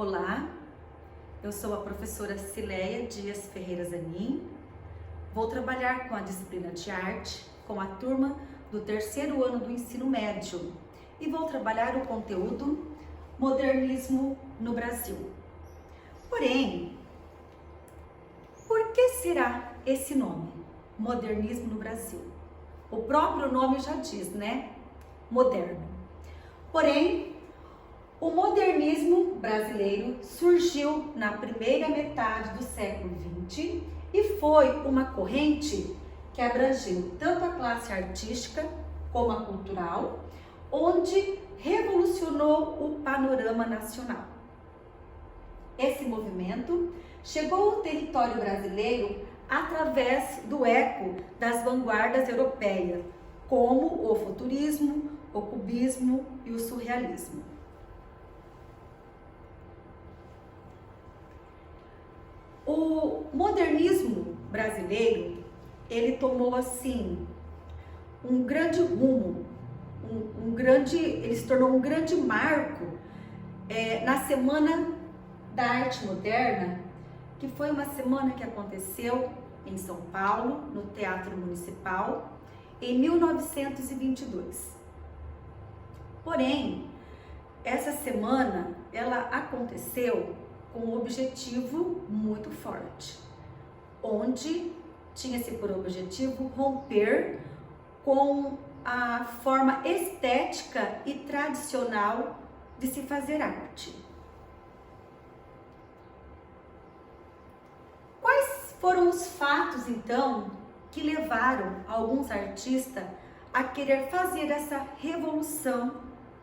Olá, eu sou a professora Cileia Dias Ferreira Zanin. Vou trabalhar com a disciplina de arte com a turma do terceiro ano do ensino médio e vou trabalhar o conteúdo Modernismo no Brasil. Porém, por que será esse nome, Modernismo no Brasil? O próprio nome já diz, né? Moderno. Porém, o modernismo brasileiro surgiu na primeira metade do século XX e foi uma corrente que abrangeu tanto a classe artística como a cultural, onde revolucionou o panorama nacional. Esse movimento chegou ao território brasileiro através do eco das vanguardas europeias, como o futurismo, o cubismo e o surrealismo. O modernismo brasileiro, ele tomou assim um grande rumo, ele se tornou um grande marco na Semana da Arte Moderna, que foi uma semana que aconteceu em São Paulo, no Teatro Municipal, em 1922. Porém, essa semana, ela aconteceu com um objetivo muito forte, onde tinha-se por objetivo romper com a forma estética e tradicional de se fazer arte. Quais foram os fatos, então, que levaram alguns artistas a querer fazer essa revolução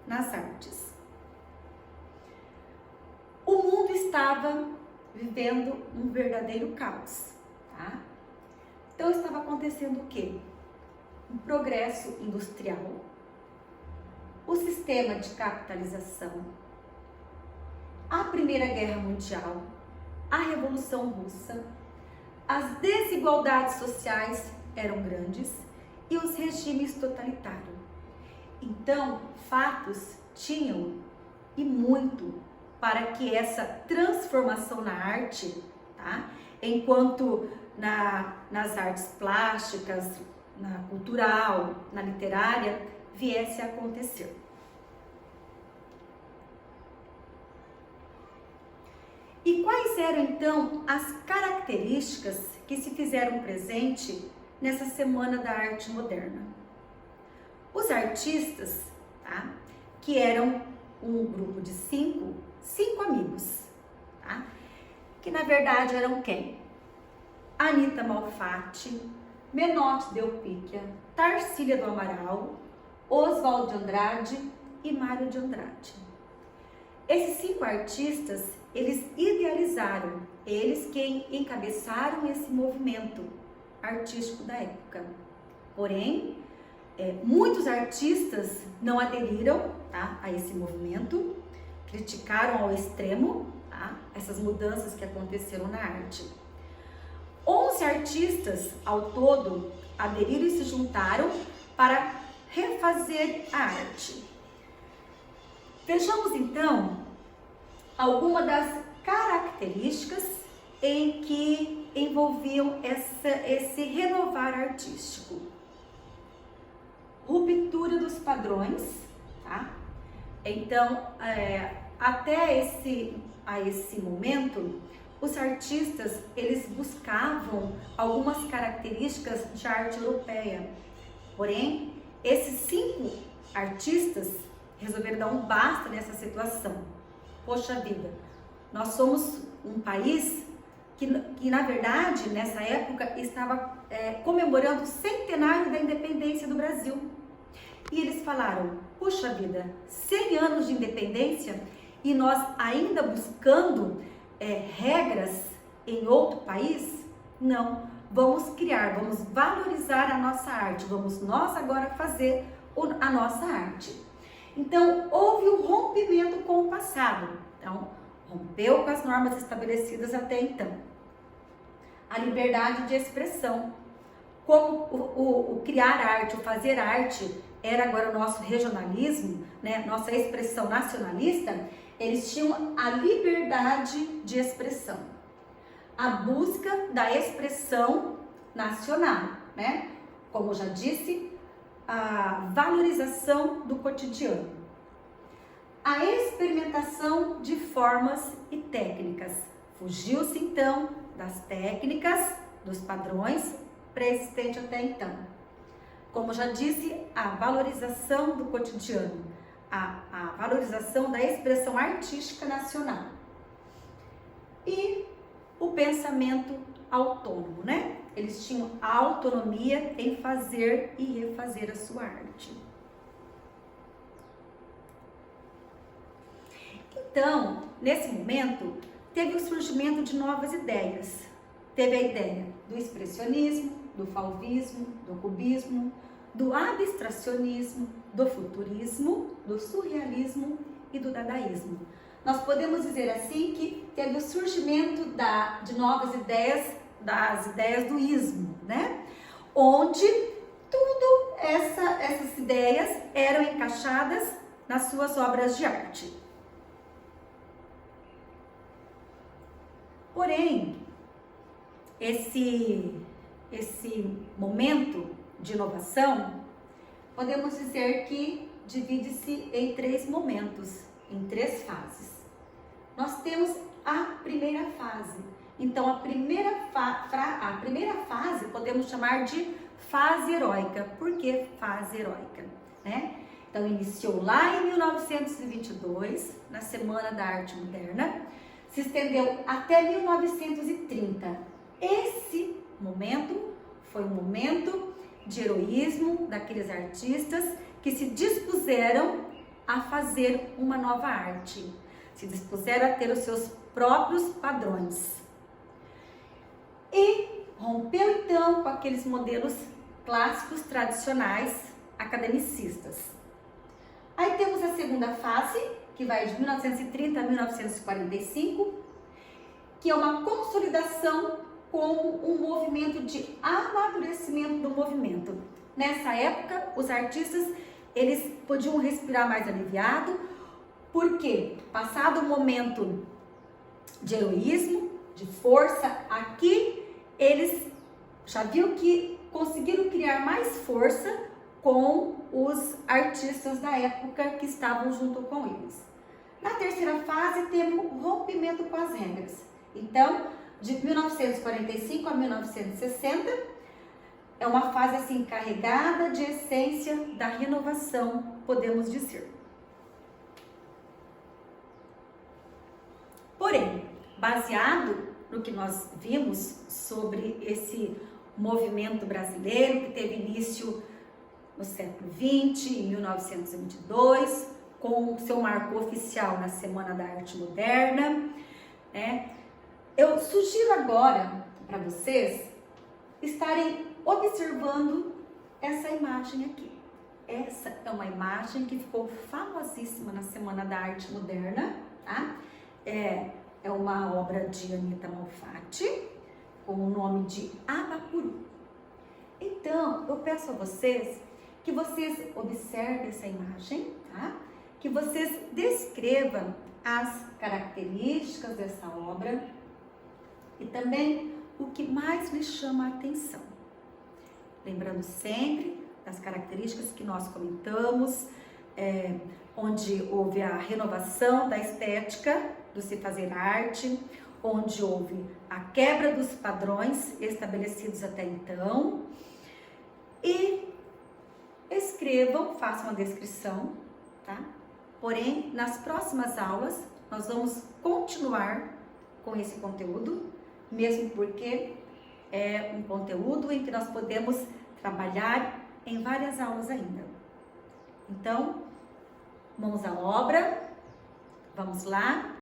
nas artes? O mundo estava vivendo um verdadeiro caos, tá? Então estava acontecendo o quê? Um progresso industrial, o sistema de capitalização, a Primeira Guerra Mundial, a Revolução Russa, as desigualdades sociais eram grandes e os regimes totalitários. Então, fatos tinham e muito para que essa transformação na arte, tá? Enquanto nas artes plásticas, na cultural, na literária, viesse a acontecer. E quais eram então as características que se fizeram presente nessa Semana da Arte Moderna? Os artistas, tá? Que eram um grupo de cinco amigos, tá? Que na verdade eram quem? Anita Malfatti, Menotti Delpicchia, Tarsília do Amaral, Oswald de Andrade e Mário de Andrade. Esses 5 artistas, eles idealizaram, eles quem encabeçaram esse movimento artístico da época. Porém, muitos artistas não aderiram, tá, a esse movimento, criticaram ao extremo, tá, essas mudanças que aconteceram na arte. 11 artistas ao todo aderiram e se juntaram para refazer a arte. Vejamos então algumas das características em que envolviam esse renovar artístico. Ruptura dos padrões, tá? Então, até esse momento, os artistas, eles buscavam algumas características de arte europeia. Porém, esses 5 artistas resolveram dar um basta nessa situação. Poxa vida, nós somos um país que na verdade, nessa época, estava comemorando o centenário da independência do Brasil. E eles falaram, puxa vida, 100 anos de independência e nós ainda buscando regras em outro país? Não, vamos criar, vamos valorizar a nossa arte, vamos nós agora fazer a nossa arte. Então, houve um rompimento com o passado, então, rompeu com as normas estabelecidas até então. A liberdade de expressão, como o criar arte, o fazer arte, era agora o nosso regionalismo, né, nossa expressão nacionalista, Eles tinham a liberdade de expressão, a busca da expressão nacional, né? Como já disse, a valorização do cotidiano, a experimentação de formas e técnicas. Fugiu-se então das técnicas, dos padrões pré-existentes até então. Como já disse, a valorização do cotidiano, a valorização da expressão artística nacional e o pensamento autônomo, né? Eles tinham a autonomia em fazer e refazer a sua arte. Então, nesse momento, teve o surgimento de novas ideias. Teve a ideia do expressionismo, do fauvismo, do cubismo, do abstracionismo, do futurismo, do surrealismo e do dadaísmo. Nós podemos dizer assim que teve o surgimento de novas ideias, das ideias do ismo, né? Onde essas ideias eram encaixadas nas suas obras de arte. Porém, esse momento de inovação, podemos dizer que divide-se em 3 momentos, em 3 fases. Nós temos a primeira fase. Então, a primeira fase podemos chamar de fase heróica. Por que fase heróica? Né? Então, iniciou lá em 1922, na Semana da Arte Moderna, se estendeu até 1930. Esse momento foi um momento de heroísmo daqueles artistas que se dispuseram a fazer uma nova arte, se dispuseram a ter os seus próprios padrões. E rompeu então com aqueles modelos clássicos tradicionais academicistas. Aí temos a segunda fase, que vai de 1930 a 1945, que é uma consolidação como um movimento de amadurecimento do movimento. Nessa época, os artistas, eles podiam respirar mais aliviado, porque passado o momento de heroísmo, de força, aqui eles já viram que conseguiram criar mais força com os artistas da época que estavam junto com eles. Na terceira fase, temos o rompimento com as regras. Então, de 1945 a 1960, é uma fase assim carregada de essência da renovação, podemos dizer. Porém, baseado no que nós vimos sobre esse movimento brasileiro que teve início no século XX, em 1922, com o seu marco oficial na Semana da Arte Moderna, né? Eu sugiro agora para vocês estarem observando essa imagem aqui. Essa é uma imagem que ficou famosíssima na Semana da Arte Moderna, tá? É uma obra de Anita Malfatti, com o nome de Abapuru. Então, eu peço a vocês que vocês observem essa imagem, tá? Que vocês descrevam as características dessa obra e também o que mais lhe chama a atenção. Lembrando sempre das características que nós comentamos, onde houve a renovação da estética do se fazer arte, onde houve a quebra dos padrões estabelecidos até então, e escrevam, façam a descrição, tá? Porém, nas próximas aulas, nós vamos continuar com esse conteúdo, mesmo porque é um conteúdo em que nós podemos trabalhar em várias aulas ainda. Então, mãos à obra, vamos lá.